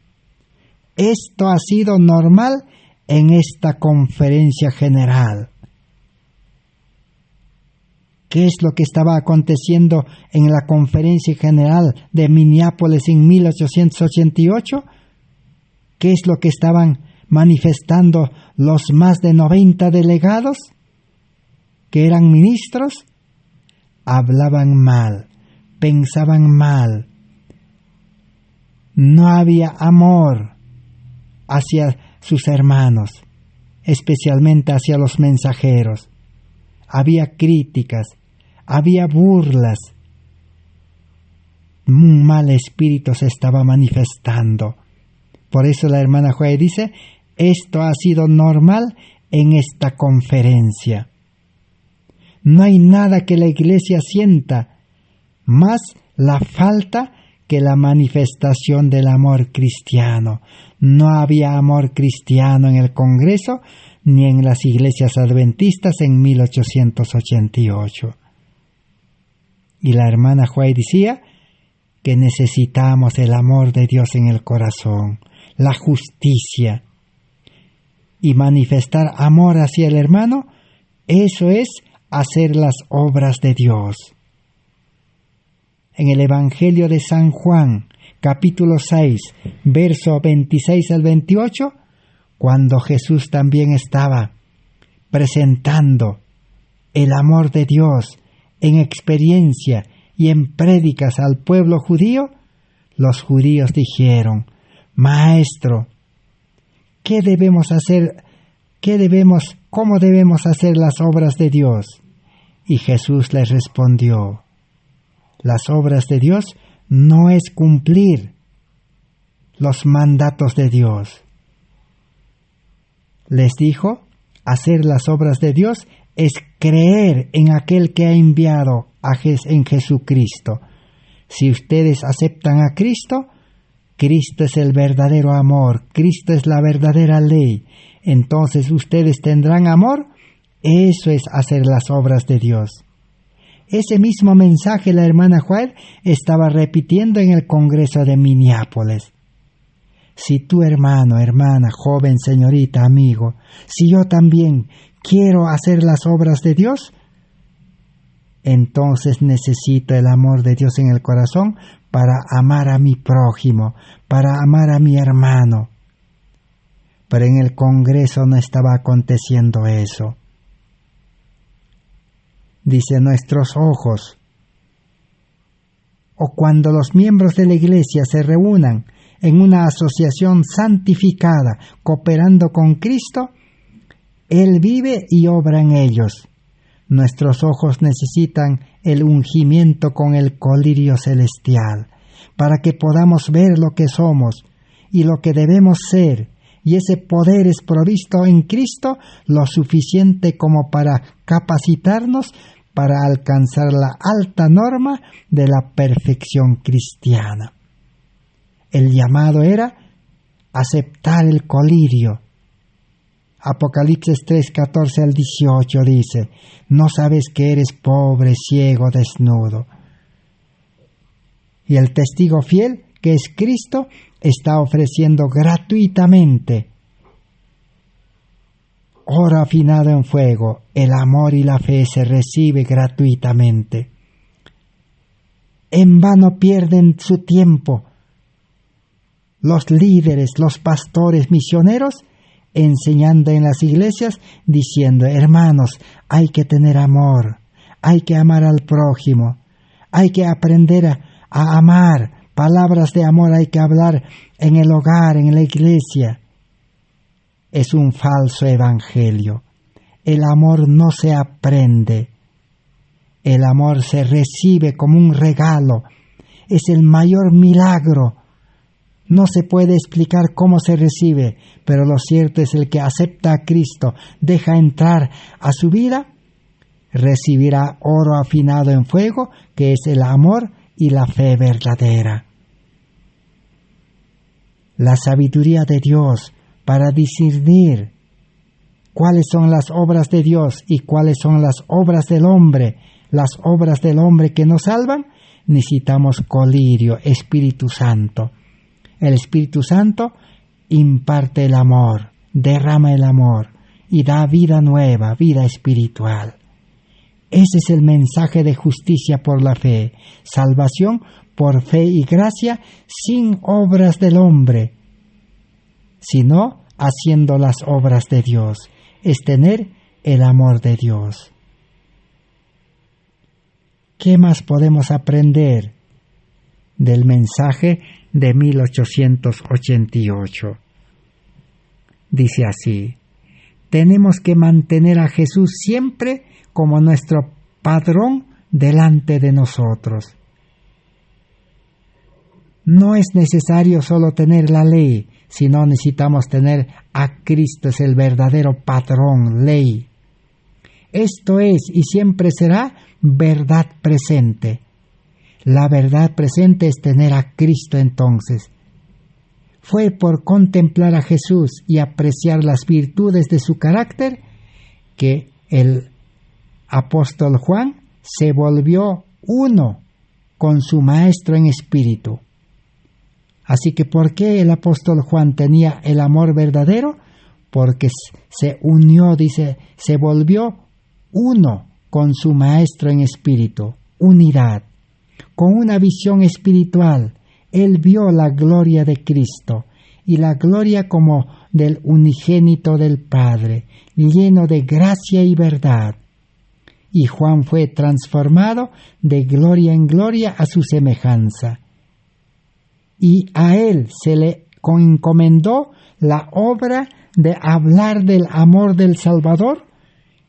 Speaker 1: Esto ha sido normal en esta conferencia general. ¿Qué es lo que estaba aconteciendo en la conferencia general de Minneapolis en 1888? ¿Qué es lo que estaban manifestando los más de 90 delegados que eran ministros? Hablaban mal, pensaban mal. No había amor hacia sus hermanos, especialmente hacia los mensajeros. Había críticas, había burlas. Un mal espíritu se estaba manifestando. Por eso la hermana Joy dice, esto ha sido normal en esta conferencia. No hay nada que la iglesia sienta más la falta que la manifestación del amor cristiano. No había amor cristiano en el Congreso ni en las iglesias adventistas en 1888. Y la hermana Joy decía que necesitamos el amor de Dios en el corazón, la justicia. Y manifestar amor hacia el hermano, eso es hacer las obras de Dios. En el Evangelio de San Juan, capítulo 6, verso 26 al 28, cuando Jesús también estaba presentando el amor de Dios en experiencia y en prédicas al pueblo judío, los judíos dijeron: Maestro, ¿qué debemos hacer? ¿Cómo debemos hacer las obras de Dios? Y Jesús les respondió: las obras de Dios no es cumplir los mandatos de Dios. Les dijo: hacer las obras de Dios es creer en aquel que ha enviado en Jesucristo. Si ustedes aceptan a Cristo, Cristo es el verdadero amor, Cristo es la verdadera ley. Entonces ustedes tendrán amor. Eso es hacer las obras de Dios. Ese mismo mensaje la hermana White estaba repitiendo en el Congreso de Minneapolis. Si tú, hermano, hermana, joven, señorita, amigo, si yo también quiero hacer las obras de Dios, entonces necesito el amor de Dios en el corazón para amar a mi prójimo, para amar a mi hermano. Pero en el Congreso no estaba aconteciendo eso. Dice: nuestros ojos, o cuando los miembros de la iglesia se reúnan en una asociación santificada, cooperando con Cristo, Él vive y obra en ellos. Nuestros ojos necesitan el ungimiento con el colirio celestial, para que podamos ver lo que somos y lo que debemos ser, y ese poder es provisto en Cristo lo suficiente como para capacitarnos para alcanzar la alta norma de la perfección cristiana. El llamado era aceptar el colirio. Apocalipsis 3, 14 al 18 dice: ¿no sabes que eres pobre, ciego, desnudo? Y el testigo fiel, que es Cristo, está ofreciendo gratuitamente oro afinado en fuego. El amor y la fe se recibe gratuitamente. En vano pierden su tiempo los líderes, los pastores misioneros, enseñando en las iglesias, diciendo: hermanos, hay que tener amor, hay que amar al prójimo, hay que aprender a amar, palabras de amor hay que hablar en el hogar, en la iglesia. Es un falso evangelio. El amor no se aprende, el amor se recibe como un regalo, es el mayor milagro. No se puede explicar cómo se recibe, pero lo cierto es el que acepta a Cristo, deja entrar a su vida, recibirá oro afinado en fuego, que es el amor y la fe verdadera. La sabiduría de Dios para discernir cuáles son las obras de Dios y cuáles son las obras del hombre que nos salvan, necesitamos colirio, Espíritu Santo. El Espíritu Santo imparte el amor, derrama el amor y da vida nueva, vida espiritual. Ese es el mensaje de justicia por la fe, salvación por fe y gracia sin obras del hombre, sino haciendo las obras de Dios, es tener el amor de Dios. ¿Qué más podemos aprender del mensaje de 1888? Dice así: tenemos que mantener a Jesús siempre como nuestro padrón delante de nosotros. No es necesario solo tener la ley, sino necesitamos tener a Cristo, es el verdadero patrón, ley. Esto es y siempre será verdad presente. La verdad presente es tener a Cristo entonces. Fue por contemplar a Jesús y apreciar las virtudes de su carácter que el apóstol Juan se volvió uno con su maestro en espíritu. Así que ¿por qué el apóstol Juan tenía el amor verdadero? Porque se unió, dice, se volvió uno con su maestro en espíritu, unidad, con una visión espiritual. Él vio la gloria de Cristo y la gloria como del unigénito del Padre, lleno de gracia y verdad. Y Juan fue transformado de gloria en gloria a su semejanza. Y a él se le encomendó la obra de hablar del amor del Salvador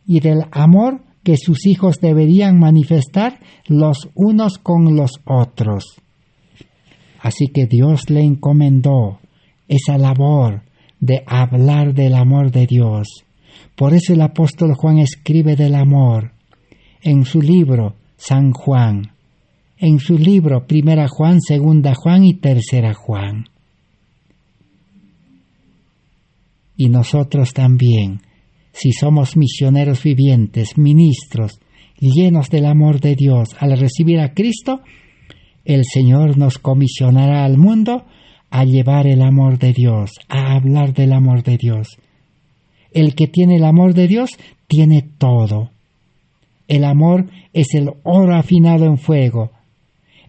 Speaker 1: y del amor que sus hijos deberían manifestar los unos con los otros. Así que Dios le encomendó esa labor de hablar del amor de Dios. Por eso el apóstol Juan escribe del amor en su libro San Juan, en su libro Primera Juan, Segunda Juan y Tercera Juan. Y nosotros también, si somos misioneros vivientes, ministros, llenos del amor de Dios, al recibir a Cristo, el Señor nos comisionará al mundo a llevar el amor de Dios, a hablar del amor de Dios. El que tiene el amor de Dios tiene todo. El amor es el oro afinado en fuego.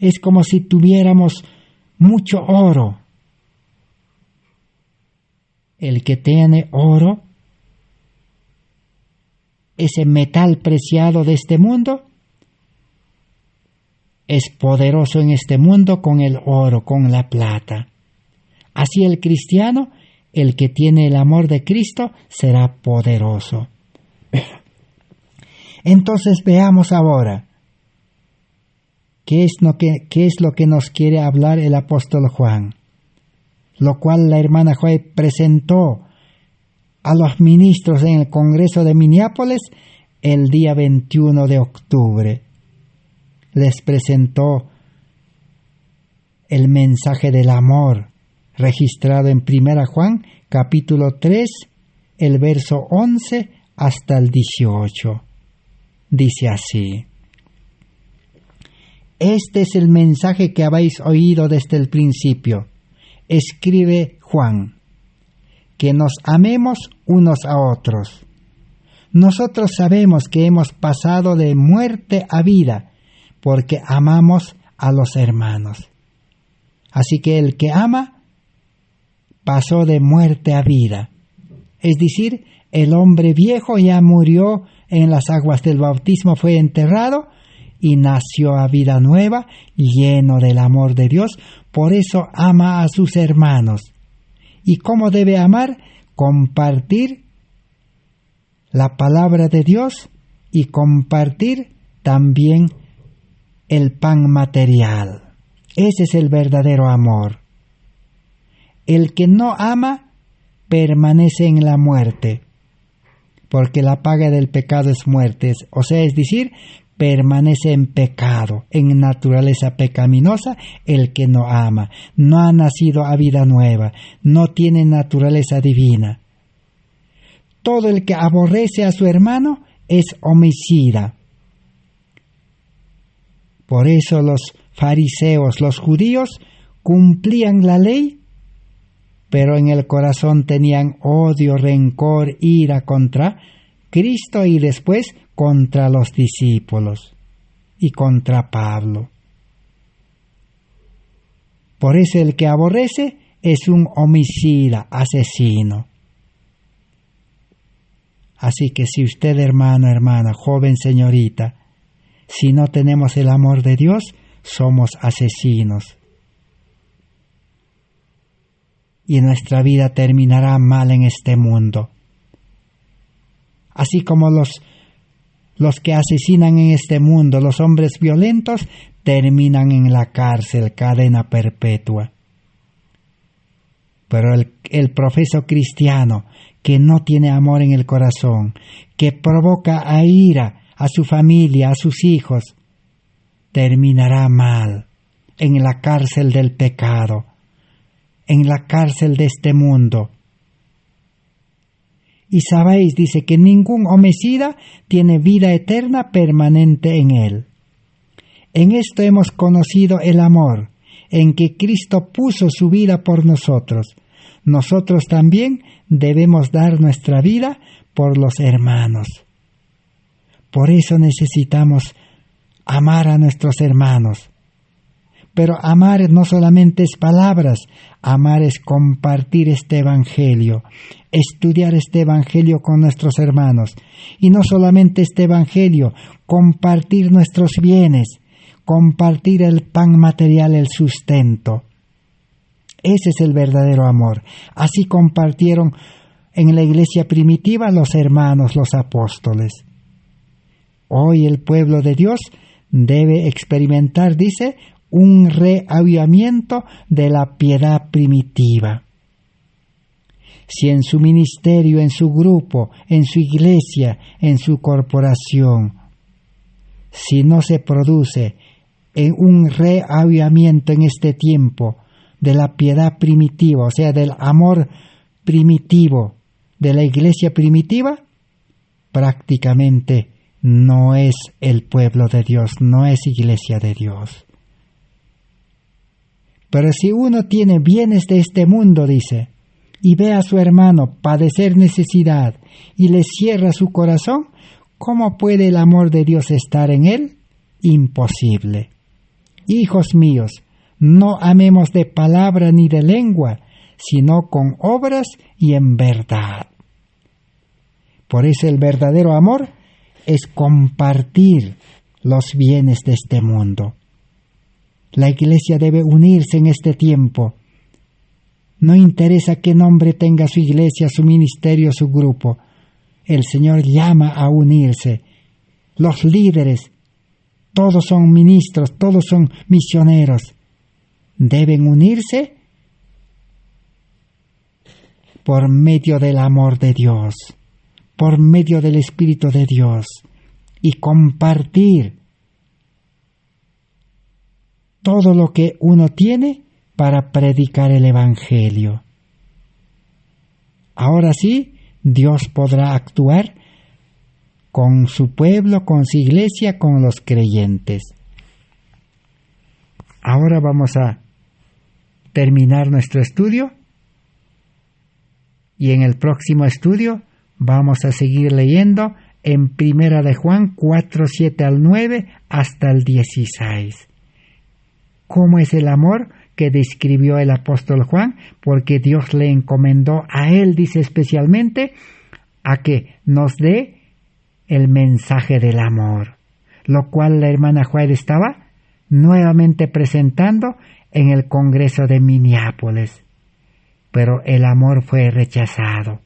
Speaker 1: Es como si tuviéramos mucho oro. El que tiene oro, ese metal preciado de este mundo, es poderoso en este mundo con el oro, con la plata. Así el cristiano, el que tiene el amor de Cristo, será poderoso. Entonces veamos ahora qué es lo que nos quiere hablar el apóstol Juan, lo cual la hermana Joy presentó a los ministros en el Congreso de Minneapolis el día 21 de octubre. Les presentó el mensaje del amor registrado en 1 Juan capítulo 3, el verso 11 hasta el 18. Dice así: Este es el mensaje que habéis oído desde el principio. Escribe Juan, que nos amemos unos a otros. Nosotros sabemos que hemos pasado de muerte a vida, porque amamos a los hermanos. Así que el que ama pasó de muerte a vida. Es decir, el hombre viejo ya murió en las aguas del bautismo, fue enterrado y nació a vida nueva, lleno del amor de Dios. Por eso ama a sus hermanos. ¿Y cómo debe amar? Compartir la palabra de Dios y compartir también el pan material. Ese es el verdadero amor. El que no ama permanece en la muerte, porque la paga del pecado es muerte, es decir, permanece en pecado, en naturaleza pecaminosa. El que no ama no ha nacido a vida nueva, no tiene naturaleza divina. Todo el que aborrece a su hermano es homicida. Por eso los fariseos, los judíos, cumplían la ley, pero en el corazón tenían odio, rencor, ira contra Cristo y después contra los discípulos y contra Pablo. Por eso el que aborrece es un homicida, asesino. Así que si usted, hermano, hermana, joven, señorita, si no tenemos el amor de Dios, somos asesinos. Y nuestra vida terminará mal en este mundo. Así como los que asesinan en este mundo, los hombres violentos, terminan en la cárcel, cadena perpetua. Pero el profeso cristiano que no tiene amor en el corazón, que provoca a ira a su familia, a sus hijos, terminará mal en la cárcel del pecado, en la cárcel de este mundo. Y sabéis, dice, que ningún homicida tiene vida eterna permanente en él. En esto hemos conocido el amor, en que Cristo puso su vida por nosotros. Nosotros también debemos dar nuestra vida por los hermanos. Por eso necesitamos amar a nuestros hermanos, Pero amar no solamente es palabras, amar es compartir este evangelio, estudiar este evangelio con nuestros hermanos. Y no solamente este evangelio, compartir nuestros bienes, compartir el pan material, el sustento. Ese es el verdadero amor. Así compartieron en la iglesia primitiva los hermanos, los apóstoles. Hoy el pueblo de Dios debe experimentar, dice, un reavivamiento de la piedad primitiva. Si en su ministerio, en su grupo, en su iglesia, en su corporación, si no se produce un reavivamiento en este tiempo de la piedad primitiva, o sea, del amor primitivo de la iglesia primitiva, prácticamente no es el pueblo de Dios, no es iglesia de Dios. Pero si uno tiene bienes de este mundo, dice, y ve a su hermano padecer necesidad y le cierra su corazón, ¿cómo puede el amor de Dios estar en él? Imposible. Hijos míos, no amemos de palabra ni de lengua, sino con obras y en verdad. Por eso el verdadero amor es compartir los bienes de este mundo. La iglesia debe unirse en este tiempo. No interesa qué nombre tenga su iglesia, su ministerio, su grupo. El Señor llama a unirse. Los líderes, todos son ministros, todos son misioneros. Deben unirse por medio del amor de Dios, por medio del Espíritu de Dios, y compartir todo lo que uno tiene para predicar el Evangelio. Ahora sí, Dios podrá actuar con su pueblo, con su iglesia, con los creyentes. Ahora vamos a terminar nuestro estudio y en el próximo estudio vamos a seguir leyendo en Primera de Juan 4, 7 al 9 hasta el 16. ¿Cómo es el amor que describió el apóstol Juan? Porque Dios le encomendó a él, dice especialmente, a que nos dé el mensaje del amor, lo cual la hermana White estaba nuevamente presentando en el Congreso de Minneapolis. Pero el amor fue rechazado.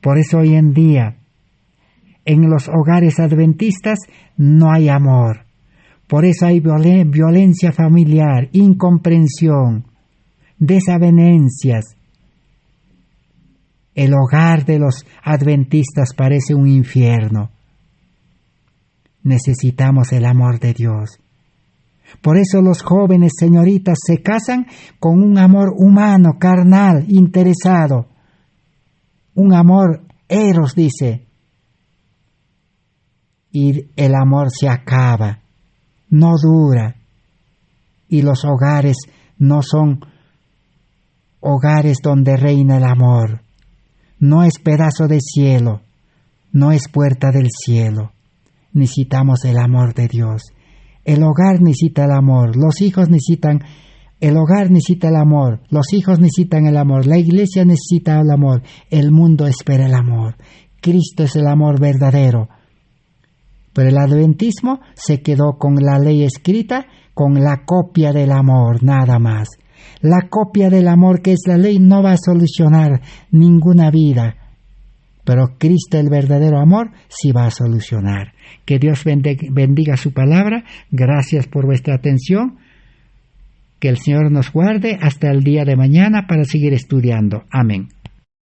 Speaker 1: Por eso hoy en día, en los hogares adventistas no hay amor. Por eso hay violencia familiar, incomprensión, desavenencias. El hogar de los adventistas parece un infierno. Necesitamos el amor de Dios. Por eso los jóvenes señoritas se casan con un amor humano, carnal, interesado. Un amor eros, dice. Y el amor se acaba, no dura. Y los hogares no son hogares donde reina el amor. No es pedazo de cielo, no es puerta del cielo. Necesitamos el amor de Dios. El hogar necesita el amor, los hijos necesitan, el hogar necesita el amor, los hijos necesitan el amor, la iglesia necesita el amor, el mundo espera el amor. Cristo es el amor verdadero. Pero el adventismo se quedó con la ley escrita, con la copia del amor, nada más. La copia del amor que es la ley no va a solucionar ninguna vida. Pero Cristo, el verdadero amor, sí va a solucionar. Que Dios bendiga su palabra. Gracias por vuestra atención. Que el Señor nos guarde hasta el día de mañana para seguir estudiando. Amén.